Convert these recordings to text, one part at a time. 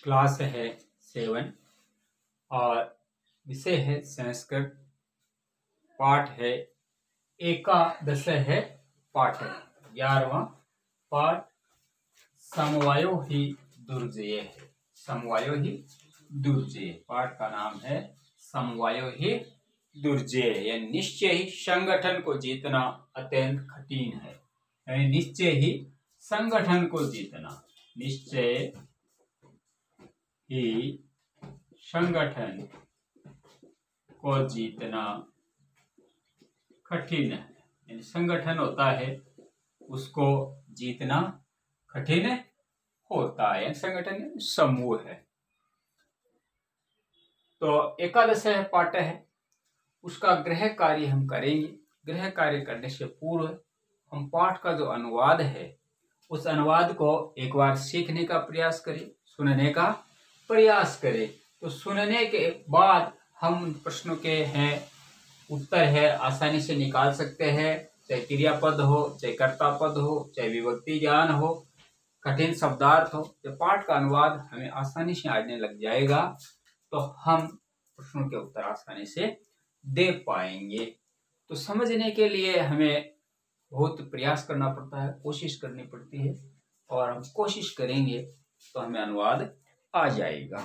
Class है 7 और विषय है संस्कृत। पाठ है एकादश है पाठ है 11वां पाठ। समवायो ही दुर्जय है। समवायो ही दुर्जय पाठ का नाम है समवायो ही दुर्जय। यह निश्चय ही संगठन को जीतना अत्यंत कठिन है। निश्चय ही संगठन को जीतना, निश्चय ही संगठन को जीतना कठिन है। यानी संगठन होता है उसको जीतना कठिन होता है। संगठन समूह है। तो एकादश पाठ है, उसका गृह कार्य हम करेंगे। गृह कार्य करने से पूर्व हम पाठ का जो अनुवाद है उस अनुवाद को एक बार सीखने का प्रयास करें, सुनने का प्रयास करें। तो सुनने के बाद हम प्रश्नों के हैं उत्तर है आसानी से निकाल सकते हैं। चाहे क्रियापद हो, चाहे कर्ता पद हो, चाहे विभक्ति ज्ञान हो, कठिन शब्दार्थ हो, तो पाठ का अनुवाद हमें आसानी से आने लग जाएगा तो हम प्रश्नों के उत्तर आसानी से दे पाएंगे। तो समझने के लिए हमें बहुत प्रयास करना पड़ता है, कोशिश करनी पड़ती है, और हम कोशिश करेंगे तो हमें अनुवाद आ जाएगा।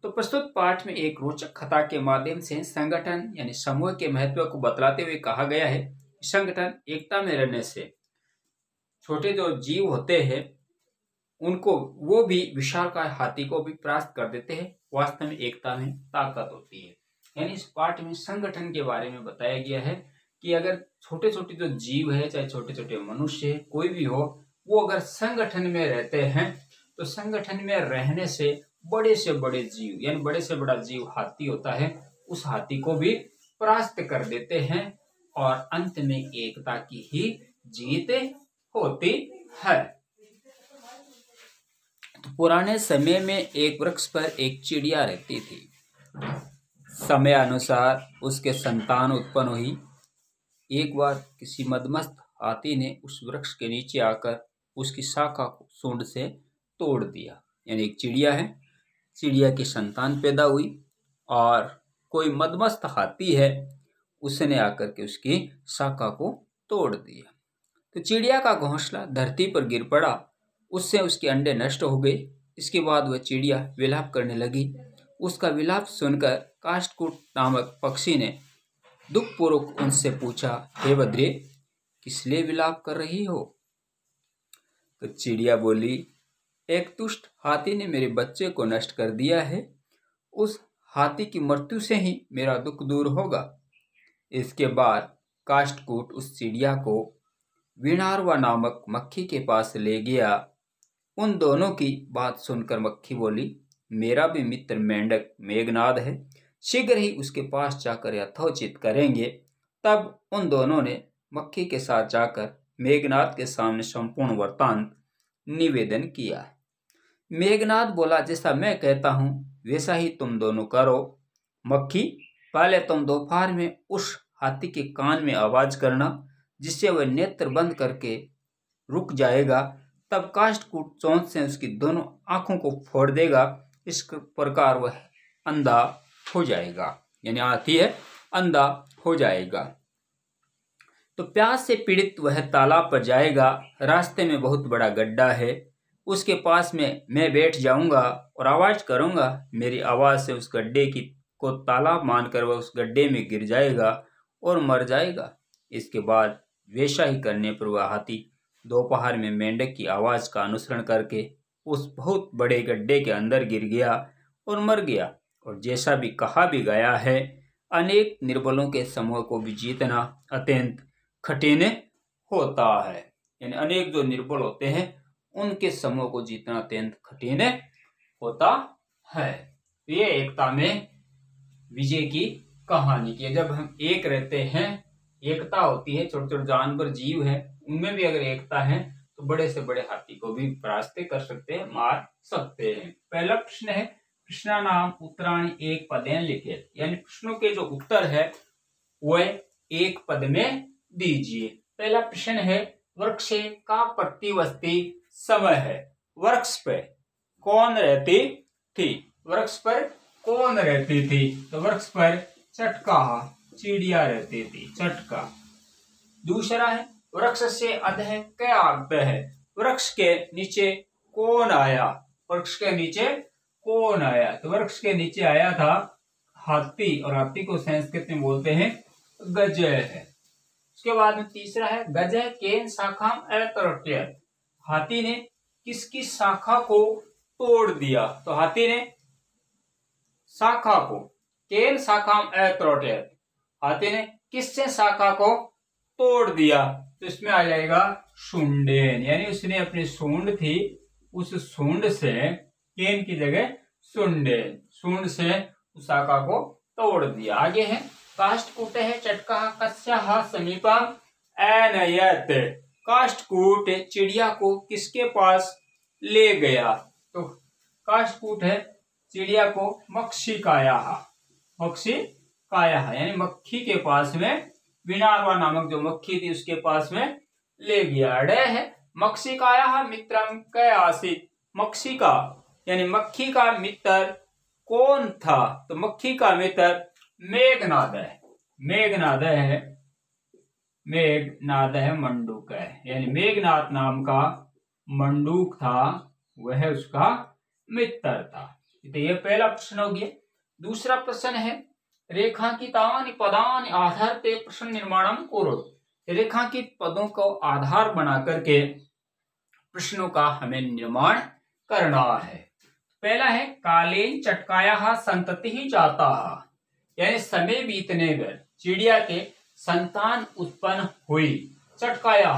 तो प्रस्तुत पाठ में एक रोचक कथा के माध्यम से संगठन यानी समूह के महत्व को बतलाते हुए कहा गया है। संगठन एकता में रहने से छोटे जो जीव होते हैं उनको वो भी विशालकाय हाथी को भी परास्त कर देते हैं। वास्तव में एकता में ताकत होती है। यानी इस पाठ में संगठन के बारे में बताया गया है कि अगर छोटे छोटे जो जीव है, चाहे छोटे छोटे मनुष्य है, कोई भी हो, वो अगर संगठन में रहते हैं तो संगठन में रहने से बड़े जीव यानी बड़े से बड़ा जीव हाथी होता है, उस हाथी को भी परास्त कर देते हैं और अंत में एकता की ही जीत होती है। तो पुराने समय में एक वृक्ष पर एक चिड़िया रहती थी। समय अनुसार उसके संतान उत्पन्न हुई। एक बार किसी मदमस्त हाथी ने उस वृक्ष के नीचे आकर उसकी शाखा को सूंड से तोड़ दिया। यानी एक चिड़िया है, चिड़िया की संतान पैदा हुई और कोई मदमस्त हाथी है, उसने आकर के उसकी शाखा को तोड़ दिया। तो चिड़िया का घोंसला धरती पर गिर पड़ा, उससे उसके अंडे नष्ट हो गए। इसके बाद वह चिड़िया विलाप करने लगी। उसका विलाप सुनकर काष्ठकूट नामक पक्षी ने दुखपूर्वक उनसे पूछा, हे बद्री, किस लिए विलाप कर रही हो? तो चिड़िया बोली, एक दुष्ट हाथी ने मेरे बच्चे को नष्ट कर दिया है। उस हाथी की मृत्यु से ही मेरा दुख दूर होगा। इसके बाद काष्ठकूट उस चिड़िया को वीणारवा नामक मक्खी के पास ले गया। उन दोनों की बात सुनकर मक्खी बोली, मेरा भी मित्र मेंढक मेघनाद है, शीघ्र ही उसके पास जाकर यथोचित करेंगे। तब उन दोनों ने मक्खी के साथ जाकर मेघनाद के सामने संपूर्ण वृत्तांत निवेदन किया। मेघनाद बोला, जैसा मैं कहता हूं वैसा ही तुम दोनों करो। मक्खी, पहले तुम दोपहर में उस हाथी के कान में आवाज करना, जिससे वह नेत्र बंद करके रुक जाएगा। तब काष्ठकूट चोंच से उसकी दोनों आंखों को फोड़ देगा। इस प्रकार वह अंधा हो जाएगा। यानी हाथी है, अंधा हो जाएगा। तो प्यास से पीड़ित वह तालाब पर जाएगा। रास्ते में बहुत बड़ा गड्ढा है, उसके पास में मैं बैठ जाऊंगा और आवाज करूंगा। मेरी आवाज से उस गड्ढे की को तालाब मानकर वह उस गड्ढे में गिर जाएगा और मर जाएगा। इसके बाद वैसा ही करने पर वह हाथी दोपहर में मेंढक की आवाज का अनुसरण करके उस बहुत बड़े गड्ढे के अंदर गिर गया और मर गया। और जैसा भी कहा भी गया है, अनेक निर्बलों के समूह को भी जीतना अत्यंत कठिन होता है। यानी अनेक जो निर्बल होते हैं उनके समूह को जीतना अत्यंत कठिन होता है। ये एकता में विजय की कहानी की। जब हम एक रहते हैं, एकता होती है, छोटे छोटे जानवर जीव है, उनमें भी अगर एकता है तो बड़े से बड़े हाथी को भी परास्त कर सकते हैं, मार सकते हैं। पहला प्रश्न है, प्रश्नानाम उत्तराणि एक पदेन लिखे। यानी प्रश्नों के जो उत्तर है वह एक पद में दीजिए। पहला प्रश्न है, वृक्षे का प्रतिवस्ती समय है। वृक्ष पे कौन रहती थी। वृक्ष पर कौन रहती थी? तो वृक्ष पर चटकाहा चिड़िया रहती थी, चटका। दूसरा है वृक्ष से अधः क्या है? वृक्ष के नीचे कौन आया? वृक्ष के नीचे कौन आया? तो वृक्ष के नीचे आया था हाथी, और हाथी को संस्कृत में बोलते हैं गजय है। उसके बाद में तीसरा है गजय केन शाखा अतरोट्यत। हाथी ने किसकी शाखा को तोड़ दिया? तो हाथी ने शाखा को केन शाखा अतरोट्यत, हाथी ने किससे शाखा को तोड़ दिया? तो इसमें आ जाएगा शुंडेन, यानी उसने अपनी सूंड थी, उस सूंड से, केन की जगह शुंडेन, सूंड से उस शाखा को तोड़ दिया। आगे है काष्ठकूट है चटका कस्या समीपम अनयत। काष्ठकूट चिड़िया को किसके पास ले गया? तो काष्ठकूट है चिड़िया को मक्षिकाया, मक्षिकाया यानी मक्खी के पास में, विनार्वा नामक जो मक्खी थी उसके पास में ले गया। डे है मक्षिकाया मित्रम कै आसीत। मक्षिका यानी मक्खी का मित्र कौन था? तो मक्खी का मित्र मेघनाद है, मेघनाद है, मेघनाद है मंडूक है, यानी मेघनाद नाम का मंडूक था, वह उसका मित्र था। तो यह पहला प्रश्न हो गया। दूसरा प्रश्न है रेखांकितानि पदानि आधारते प्रश्न निर्माणम कुरुत। रेखांकित पदों को आधार बना करके प्रश्नों का हमें निर्माण करना है। पहला है कालेन चटकाया संतति ही जाता, यानी समय बीतने पर चिड़िया के संतान उत्पन्न हुई। चटकाया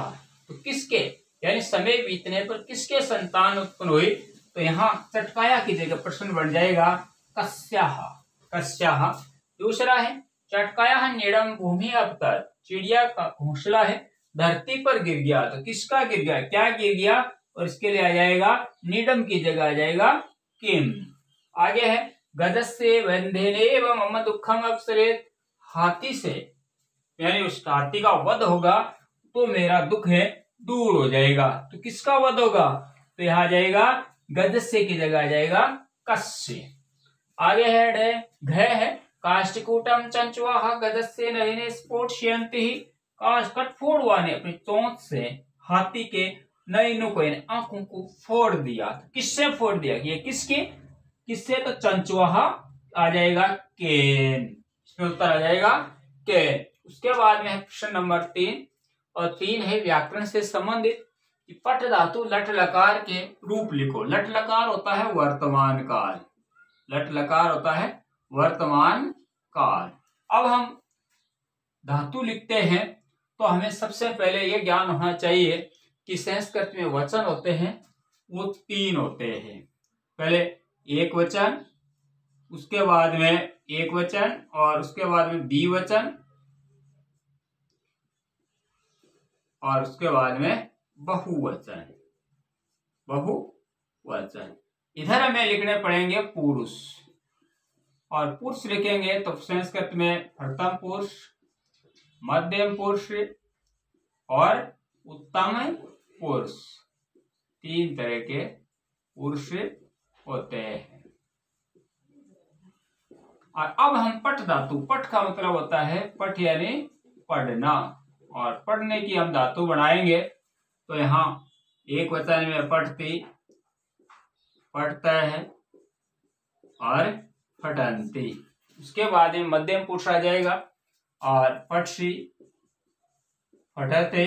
तो किसके, यानी समय बीतने पर किसके संतान उत्पन्न हुई? तो यहाँ चटकाया की जगह प्रश्न बन जाएगा कस्याह, कस्याह। दूसरा है चटकाया नीडम भूमि अवतर। चिड़िया का घोंसला है धरती पर गिर गया, तो किसका गिर गया, क्या गिर गया? और इसके लिए आ जाएगा नीडम की जगह आ जाएगा किम। आगे है गजस्य बंधेने मम दुखम अवसरेत। हाथी से, यानी उस हाथी का वध होगा तो मेरा दुख है दूर हो जाएगा। तो किसका वध होगा? तो यहाँ आ जाएगा गजस्य की जगह आ जाएगा कस्य। आगे है घ है काष्ठकूटम चंचुआ गजस्य नयने स्फोटयन्ति। कठफोड़वा ने अपनी चोंच से हाथी के नयनों को, यानी आंखों को फोड़ दिया। किससे फोड़ दिया? ये किसके, किससे? तो चंचुआ आ जाएगा केन, इसमें उत्तर आ जाएगा केन। उसके बाद में है प्रश्न नंबर 3, और 3 है व्याकरण से संबंधित। पट धातु लट लकार के रूप लिखो। लट लकार होता है वर्तमान काल, लट लकार होता है वर्तमान काल। अब हम धातु लिखते हैं तो हमें सबसे पहले यह ज्ञान होना चाहिए कि संस्कृत में वचन होते हैं वो 3 होते हैं। पहले एक वचन, उसके बाद में एक वचन, और उसके बाद में द्विवचन, और उसके बाद में बहुवचन, बहुवचन। इधर हमें लिखने पड़ेंगे पुरुष, और पुरुष लिखेंगे तो संस्कृत में प्रथम पुरुष, मध्यम पुरुष और उत्तम पुरुष, 3 तरह के पुरुष होते हैं। और अब हम पठ धातु, पठ का मतलब होता है पठ यानी पढ़ना, और पढ़ने की हम धातु बनाएंगे तो यहाँ एक वचन में पठती, पढ़ता है, और पठंती। उसके बाद में मध्यम पुरुष आ जाएगा, और पठसी, पठते,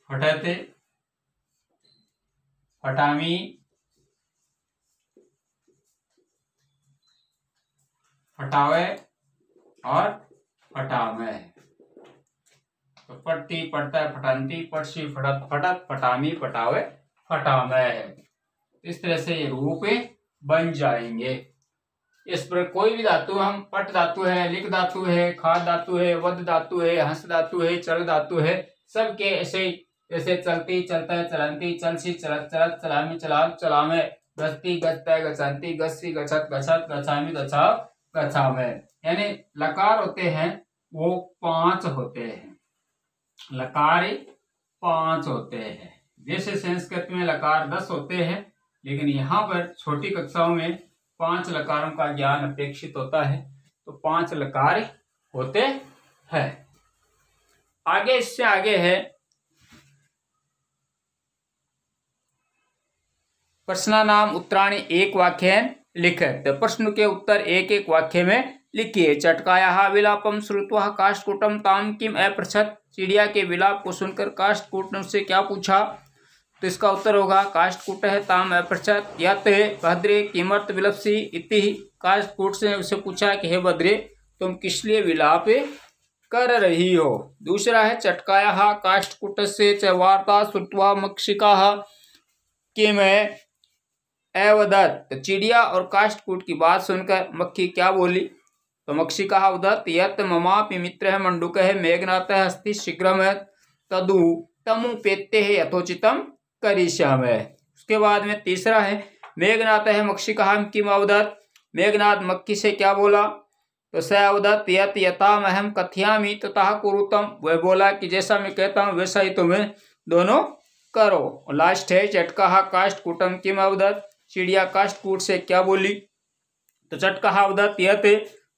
पठते, पठामी, पटावे और पटामे। तो पढ़ती, पढ़ता, पठंती, पठसी, पठत, पठत, पटामी, पटावे, पटामे। इस तरह से ये रूप बन जाएंगे। इस पर कोई भी धातु, हम पट धातु है, लिख धातु है, खाद धातु है, वध धातु है, हंस धातु है, चल धातु है, सबके ऐसे जैसे चलती, चलता, चलंती, चलसी, चलत, चलत, चलामी, चलाव, चलामे, गस्ती, गस्ता, गचांती, गस्सी, गछत, गछत, गछामी, गछाव, गछामे। यानी लकार होते हैं वो 5 होते हैं, लकार 5 होते हैं। जैसे संस्कृत में लकार 10 होते हैं, लेकिन यहाँ पर छोटी कक्षाओं में 5 लकारों का ज्ञान अपेक्षित होता है, तो 5 लकार होते हैं। आगे इससे आगे है प्रश्नानाम उत्तराणि एक वाक्येन लिखेत। तो प्रश्न के उत्तर एक एक वाक्य में लिखिए। चटकायाः विलापम श्रुत्वा काष्ठकूटम ताम किम अपृच्छत्। चिड़िया के विलाप को सुनकर काष्ठकूट ने उससे क्या पूछा? तो इसका उत्तर होगा काष्ठकूटः ताम अपृच्छत् यत् भद्रे किमर्थ विलपसि इति। काष्ठकूट से उसे पूछा कि हे भद्रे, तुम किस लिए विलाप कर रही हो। दूसरा है चटकायाः काष्ठकूटस्य च वार्ता श्रुत्वा मक्षिकाः किम अवदत्। चिड़िया और काष्ठकूट की बात सुनकर मक्खी क्या बोली? तो मक्षिकाः अवदत् यत् ममापि मित्रः मंडूकः मेघनाथः अस्ति शीघ्रं तदु तमुपेत्य यथोचितं करिष्यामि। उसके बाद में तीसरा है मेघनाथः मक्षिकाः किम अवदत्। मेघनाथ मक्खी से क्या बोला? तो स अवदत् यत् यथामहं कथयामि तथा कुरुतम। वह बोला कि जैसा मैं कहता हूँ वैसा ही तुम्हें दोनों करो। लास्ट है चटकाः काष्ठकूटम किम अवदत्। चिड़िया काष्ठकूट से क्या बोली? तो चटकाः अवदत् यत्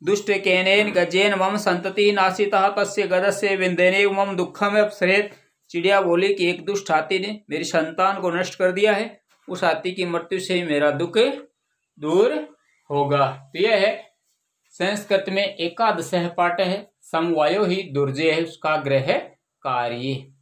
दुष्टकेनेन गजेन मम संतति नासितः तस्य गदस्य विन्देनैव मम दुःखम अपसरेत्। चिड़िया बोली कि एक दुष्ट हाथी ने मेरी संतान को नष्ट कर दिया है, उस हाथी की मृत्यु से ही मेरा दुख दूर होगा। तो यह है संस्कृत में एकादशः पाठ है, समवायो ही दुर्जय है उसका ग्रह कार्य।